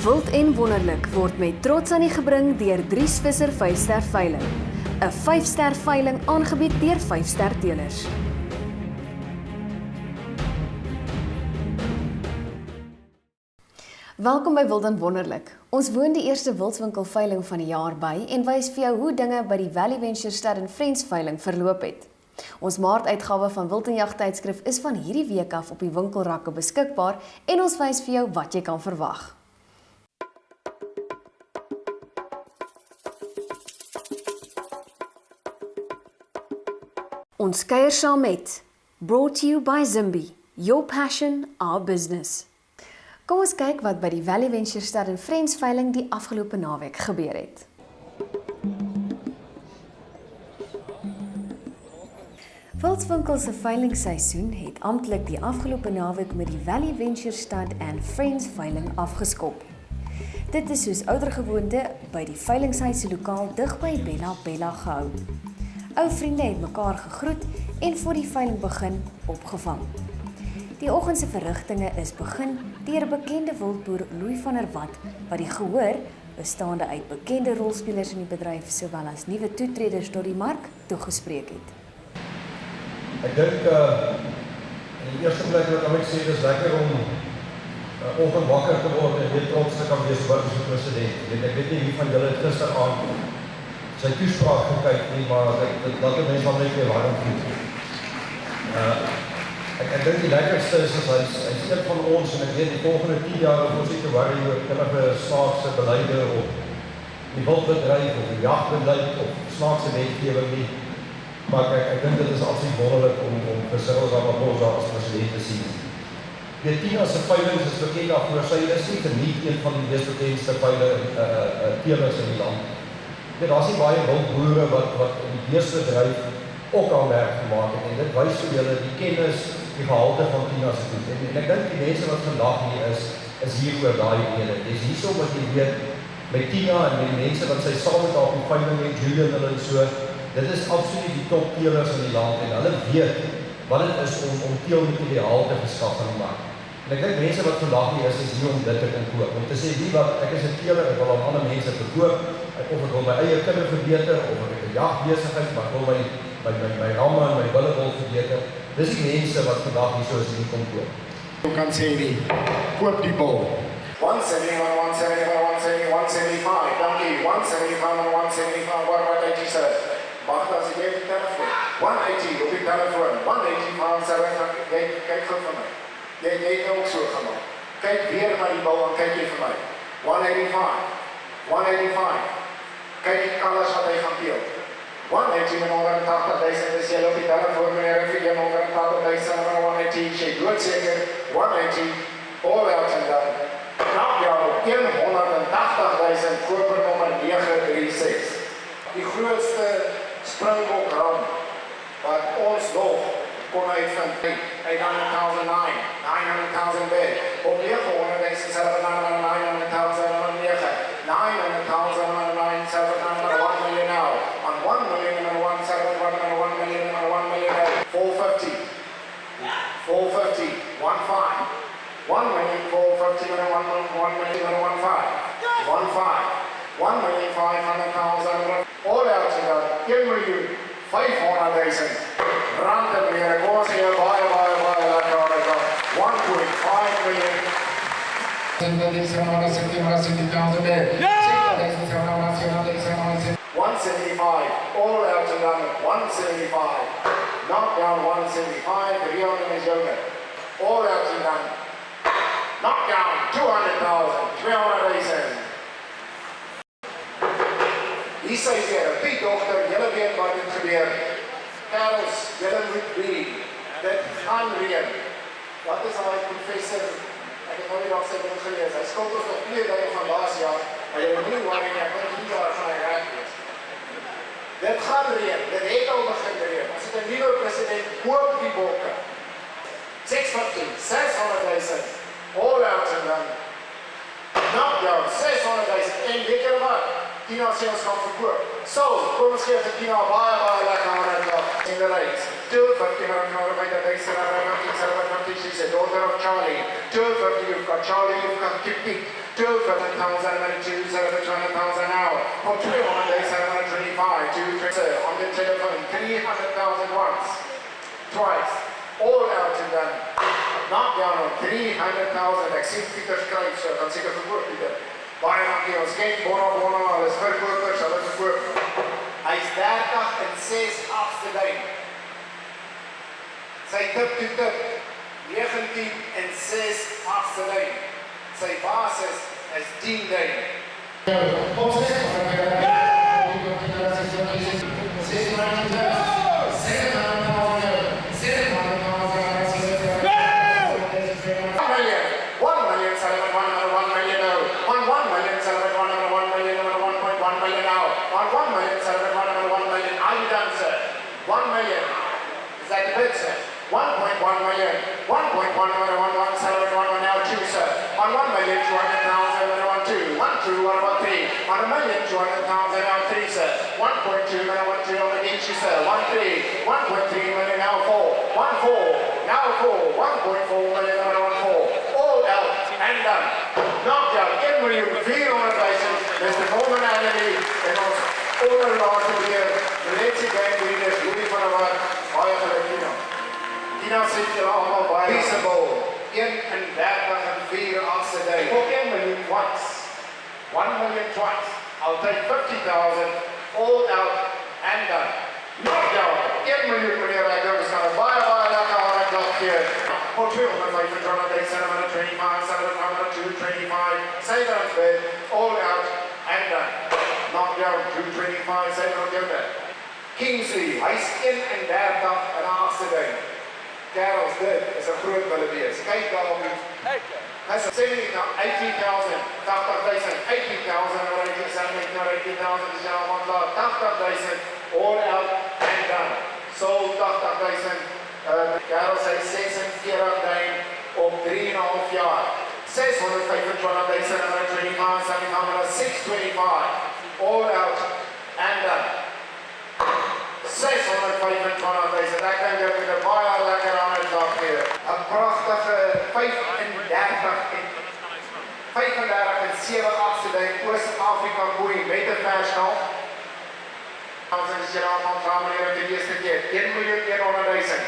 Wild en wonderlik word met trots aan die gebring deur Dries Visser 5-ster veiling. 'n 5-ster veiling aangebied deur 5-ster teelers. Welkom by Wild en Wonderlik. Ons woon die eerste wildswinkel veiling van die jaar by en wys vir jou hoe dinge by die Valley Venture Stud & Friends veiling verloop het. Ons maartuitgawe van Wild en Jag tydskrif is van hierdie week af op die winkelrakke beskikbaar en ons wys vir jou wat jy kan verwag. Ons kuier saam met Brought to you by Zimby, your passion, our business. Kom ons kyk wat by die Valley Venture Stud & Friends veiling die afgelope naweek gebeur het. Wildswinkel se veilingseisoen het amptelik die afgelope naweek met die Valley Venture Stud & Friends veiling afgeskop. Dit is soos oudergewoonte by die veilingshuis lokaal dig by Bella gehou. Ou vriende het mekaar gegroet en voor die veiling begin opgevang. Die oggend se verrigtinge is begin deur bekende wildboer Louis van der Walt wat die gehoor, bestaande uit bekende rolspelers in die bedryf sowel as nuwe toetreders tot die mark toegespreek het. Ek dink in die eerste plek wat ek sê, dis lekker om oggend wakker te word en weer trots te kan wees oor die president. Ek weet nie wie van julle het gisteraand sy toespraak gekyk nie, maar dat die mens wel net weer warm voel. Ek dink die lekkerste is hy's een van ons en ek weet die volgende 10 jaar of ons nie te worry oor enige snaakse beleide op die wildbedryf of die jagbeleid of snaakse wetgewing nie. Maar ek dink dit is absoluut wonderlik om vir Cyril Ramaphosa as president te sien. Die Tina se veilings is bekend daarvoor, sy is nie geniet een van die mees bekendste teelers in die land. Daar is nie baie wildboere wat in die beestebedryf ook al werk gemaak het en dit wys vir julle die kennis, die gehalte van Tina se goed. En ek dink die mense wat vandag hier is hier oor daai rede. Dis hierso wat jy weet met Tina en met die mense wat sy saam met haar op die veiling met Julian hulle en so. Dit is absoluut die top teelers in die land en hulle weet wat dit is om teelmateriaal te verskaf aan die mark. En ek dink mense wat vandag hier is hier om dit te kan koop. Om te sê wie wat ek is 'n teeler, ek wil aan ander mense verkoop, of ek wil my eie kinders verbeter of ek 'n jagbesigheid, maar ek wil my ramme en my bulle wil verbeter. Dis die mense wat vandag hier so is en hier kom koop. Jy kan sê die koop die bal. 171, 171, 170, 175. Dankie. 175 en 175. Wat het jy sê? Mag as jy die telefoon. 180 op die telefoon. 180 pounds 700. Kyk goed vir my. Jy het ook so gemaak. Kyk weer na die bal en kyk jy vir my. 185. 185. Kyk die kalers wat hy gaan peel. 180 en 180,000 is jy op die telefoon meneer en vir 180,000 en 180. Sy doodseker 180. All out en dan. Nou jou 180,000 koper nommer 936. Die grootste springbokram wat ons nog kon uitvind uit 100,009, 900,000 bed. Op 900,000 700,000 en 900,000 900,000 and 700,000 1 million now. On 1 million and 171 and 1 million and 1 million 450. 450, 15. 1 million 450 and 1 million and 15. 15. 1,500,000 all out to that. Give me you 500,000. Run the meneer, ek was hier baie lekker. 1.5 million. 175, all out to London, 175. Knockdown 175, Rion is younger. All out to London. Knockdown 200,000, 300,000. Hier sê weer, die dochter, julle weet wat dit gebeur. Kerels, julle moet weet, dit gaan reën. Wat is al die professor, ek het nou nie al sy boek gelees, hy skuld ons nog 2 dae van laas jaar, maar jy moet nie worry nie, ek moet nie daar van hy reg wees. Dit gaan reën, dit het al begin reën. As het 'n nuwe president koop die bokke. 650, 600,000, all out en dan knockdown 600,000 en weet jy wat? Tina sê ons gaan verkoop. So, kom ons gee vir Tina baie lekker aandag in the race. 250 by the base and she's a daughter of Charlie. 250, you've got Charlie, you've got Kip. 250,000 and 200,000 now. For 200 days, 725. 2 on the telephone, 300,000 once. Twice. All out and done. Knock down on 300,000. Ek sien Pieter skryf, so dan seker verkoop Pieter. Baie dankie, ons ken Bona, alles verkopers, hulle verkoop. Hy's 30 en 6 afsteding. Sy tip to tip, 19 en 6 afsteding. Sy basis is 10 ding. Is that the bid, sir? 1.1 million. 1.1 million, 1 celebrate, 1 now 2, sir. On 1,200,000, 1 2. 1 2, 1 3. On 1,200,000, now 3, sir. 1.2 million, 1 2 on the beach, sir. 1 3. 1.3 million, now 4. 1 4. Now 4. 1.4 million, 1 4. All out and done. Knocked out. 1,400,000. Mr. Coleman Anthony en ons onderlaat weer. De laatste game winners, Louis van der Waard, baie geluk Tina. Tina sê julle allemaal baie reasonable. 31 en 4 afse day. For 1 million once. 1 million twice. I'll take 50,000 all out and done. Knockdown. 1 million meneer Rekker. We gaan baie lekker aan het dag hier. For 205, 725, 725, 700, all out and done. Knockdown 225, 700. Kingsley, hy's 31 en afse day. Karels, dit is 'n groot wille wees. Kyk daar op die. Hy's 80,000, 80,000, 80,000, 80,000, is jou man daar. 80,000, all out and done. Sold 80,000. Karels hy 46 dae op 3,5 jaar. 625,000, 125, 625, all out and done. 625,000, ek dink dit is 'n baie lekker aan het dag hier. 'n Pragtige 35 en 7 afsteding Oos-Afrika boei met 'n versnel. Ons is hier allemaal samen hier op die eerste keer. 1,100,000.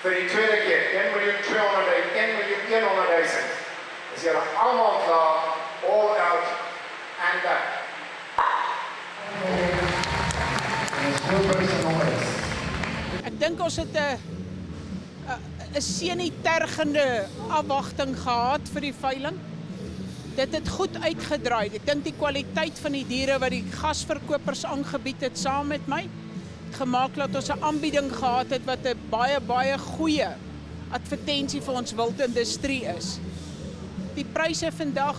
Vir die tweede keer, 1,200,000, 1,100,000. Is hier allemaal klaar, all out and done. Ek dink ons het 'n senuitergende afwagting gehad vir die veiling. Dit het goed uitgedraai. Ek dink die kwaliteit van die diere wat die gasverkopers aangebied het saam met my, gemaak dat ons 'n aanbieding gehad het wat 'n baie goeie advertensie vir ons wildindustrie is. Die pryse vandag,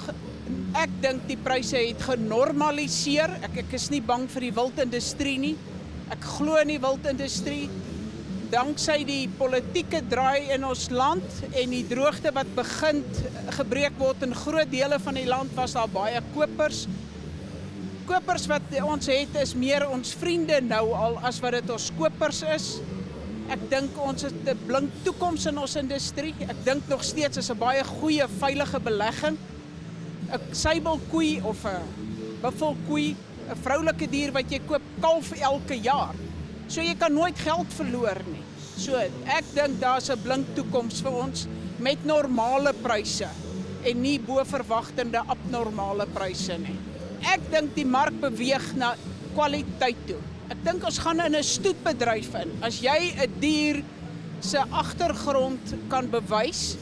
ek dink die pryse het genormaliseer. Ek is nie bang vir die wildindustrie nie. Ek glo in die wildindustrie. Danksy die politieke draai in ons land en die droogte wat begin gebreek word in groot dele van die land, was daar baie kopers. Kopers wat ons het is meer ons vriende nou al as wat dit ons kopers is. Ek dink ons het 'n blink toekoms in ons industrie. Ek dink nog steeds is 'n baie goeie veilige belegging. 'n Seibelkoei of 'n buffelkoei, 'n vroulike dier wat jy koop, kalf elke jaar. So jy kan nooit geld verloor nie. So ek dink daar's 'n blink toekoms vir ons met normale pryse en nie bo verwagtende abnormale pryse nie. Ek dink die mark beweeg na kwaliteit toe. Ek dink ons gaan in 'n stoetbedryf in. As jy 'n dier se agtergrond kan bewys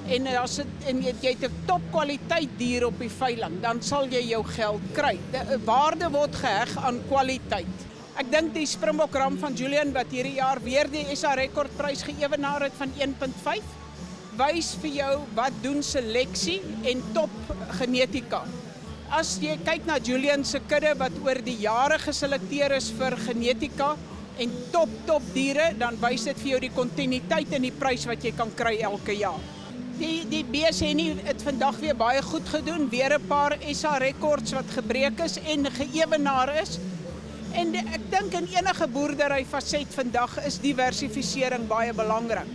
en jy het 'n topkwaliteit dier op die veiling, dan sal jy jou geld kry. Waarde word geheg aan kwaliteit. Ek dink die Springbok ram van Julian wat hierdie jaar weer die SA rekordprys geëwenaar het van 1.5, wys vir jou wat doen seleksie en top genetika. As jy kyk na Julian se kudde wat oor die jare geselekteer is vir genetika en top diere, dan wys dit vir jou die kontinuïteit en die prys wat jy kan kry elke jaar. Die bees het nie het vandag weer baie goed gedoen, weer 'n paar SA rekords wat gebreek is en geëwenaar is. En ek dink in enige boerdery faset vandag is diversifisering baie belangrik.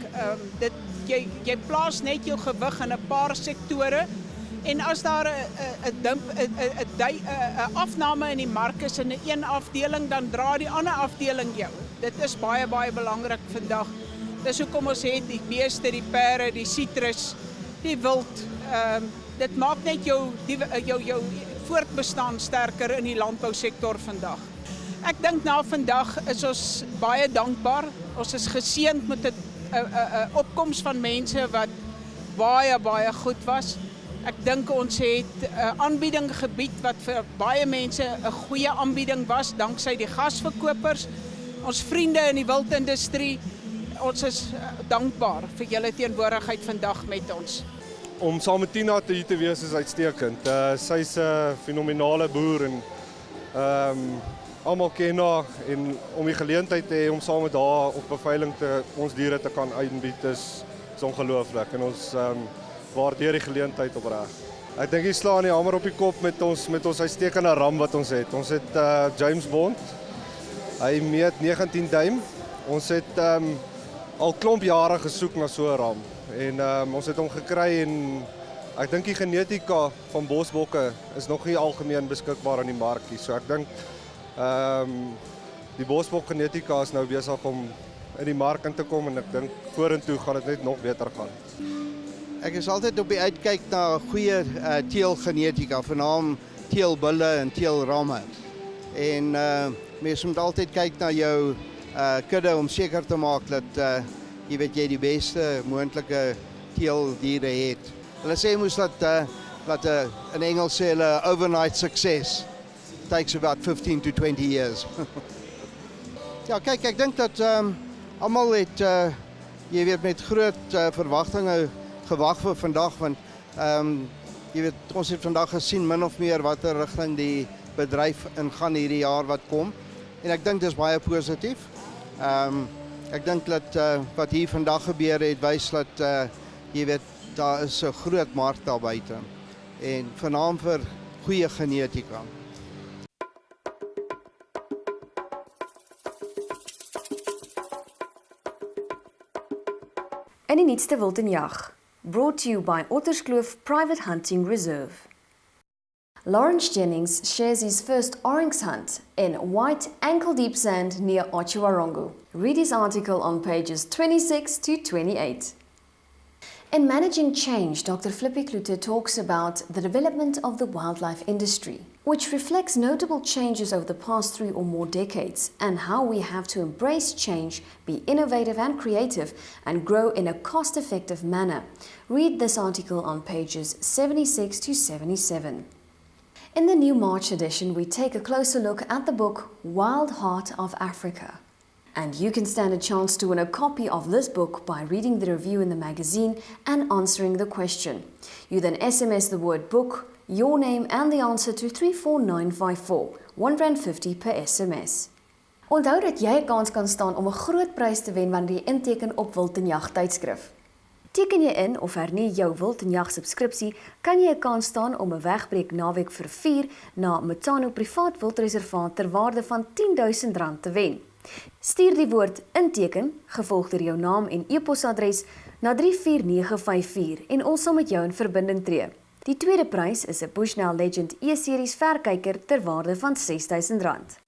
Jy plaas net jou gewig in 'n paar sektore en as daar 'n afname in die mark is in 'n een afdeling, dan dra die ander afdeling jou. Dit is baie belangrik vandag. Dis hoekom ons het die beeste, die perde, die sitrus, die wild. Dit maak net jou voortbestaan sterker in die landbousektor vandag. Ek dink na vandag is ons baie dankbaar. Ons is geseënd met 'n opkoms van mense wat baie goed was. Ek dink ons het 'n aanbieding gebied wat vir baie mense 'n goeie aanbieding was, danksy die gasverkopers, ons vriende in die wildindustrie. Ons is dankbaar vir julle teenwoordigheid vandag met ons. Om saam met Tina hier te wees is uitstekend. Sy's 'n fenominale boer en almal ken haar en om die geleentheid te hê om saam met haar op 'n veiling ons diere te kan aanbied is ongelooflik en ons waardeer die geleentheid opreg. Ek dink jy slaan die hamer op die kop met ons uitstekende ram wat ons het. Ons het James Bond. Hy meet 19 duim. Ons het al klomp jare gesoek na so 'n ram en ons het hom gekry en ek dink die genetika van bosbokke is nog nie algemeen beskikbaar in die markie. So ek dink die bosbok genetika is nou besig om in die mark in te kom en ek dink vorentoe gaan dit net nog beter gaan. Ek is altyd op die uitkyk na goeie teelgenetika, veral teelbulle en teelramme. En mens moet altyd kyk na jou kudde om seker te maak dat jy weet jy die beste moontlike teeldiere het. Hulle sê moes dat in Engels sê hulle overnight success takes about 15 to 20 years. Ja, kyk, ek dink dat almal het jy weet met groot verwagtinge gewag vir vandag want jy weet ons het vandag gesien min of meer watter rigting die bedryf ingaan hierdie jaar wat kom en ek dink dis baie positief. Ek dink dat wat hier vandag gebeur het wys dat jy weet daar is 'n groot mark daar buite en veral vir goeie genetika. In die nuutste wild en jag, brought to you by Otterskloof Private Hunting Reserve. Lawrence Jennings shares his first oryx hunt in white ankle-deep sand near Otjiwarongo. Read his article on pages 26 to 28. In Managing Change, Dr. Flippy Klute talks about the development of the wildlife industry, which reflects notable changes over the past 3 or more decades, and how we have to embrace change, be innovative and creative, and grow in a cost-effective manner. Read this article on pages 76 to 77. In the new March edition, we take a closer look at the book Wild Heart of Africa. And you can stand a chance to win a copy of this book by reading the review in the magazine and answering the question. You then SMS the word book, your name and the answer to 34954, R1.50 per SMS. Onthou dat jy 'n kans kan staan om 'n groot prys te wen wanneer jy inteken op Wild en Jag tydskrif. Teken jy in of hernie jou Wild en Jag subskripsie, kan jy 'n kans staan om 'n wegbreek naweek vir 4 na Metano Privaat Wildreservaat ter waarde van R10.000 te wen. Stuur die woord inteken, gevolg deur jou naam en e-posadres na 34954 en ons sal met jou in verbinding tree. Die tweede prys is 'n Bushnell Legend E-series verkyker ter waarde van R6.000.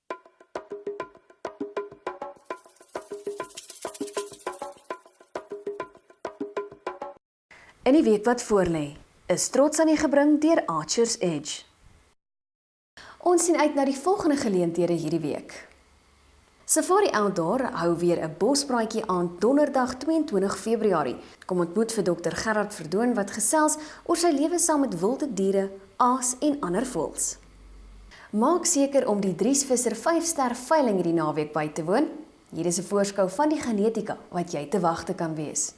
In die week wat voorlê, is trots aan die gebring deur Archer's Edge. Ons sien uit na die volgende geleenthede hierdie week. Safari Outdoor hou weer 'n bospraatjie aan donderdag 22 Februarie. Kom ontmoet vir Dr. Gerard Verdoon wat gesels oor sy lewe saam met wilde diere, aas en ander voëls. Maak seker om die Driesvisser 5-ster veiling hierdie naweek by te woon. Hier is 'n voorskou van die genetika wat jy te wagte kan wees.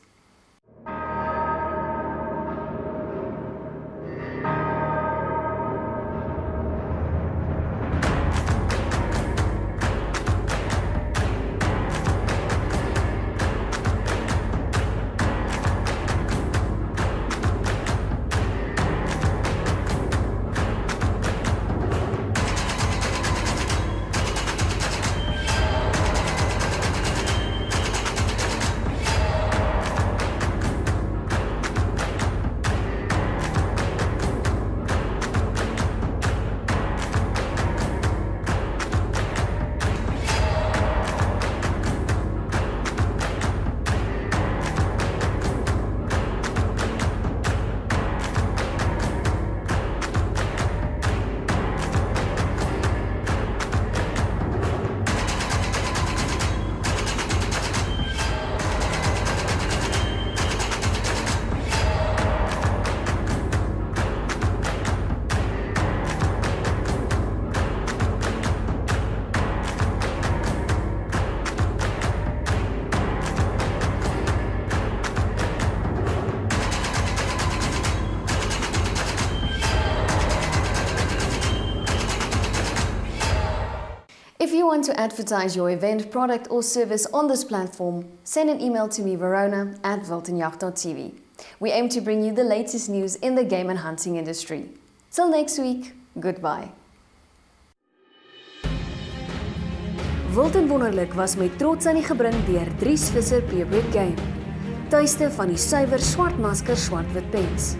If you want to advertise your event, product or service on this platform, send an email to me, verona@wiltonjacht.tv. We aim to bring you the latest news in the game and hunting industry. Till next week, goodbye. Wilton Wonderlik was met trots aan die gebring deur Dries Visser Purebred Game. Tuiste van die suiwer swartmasker swart-wit pens.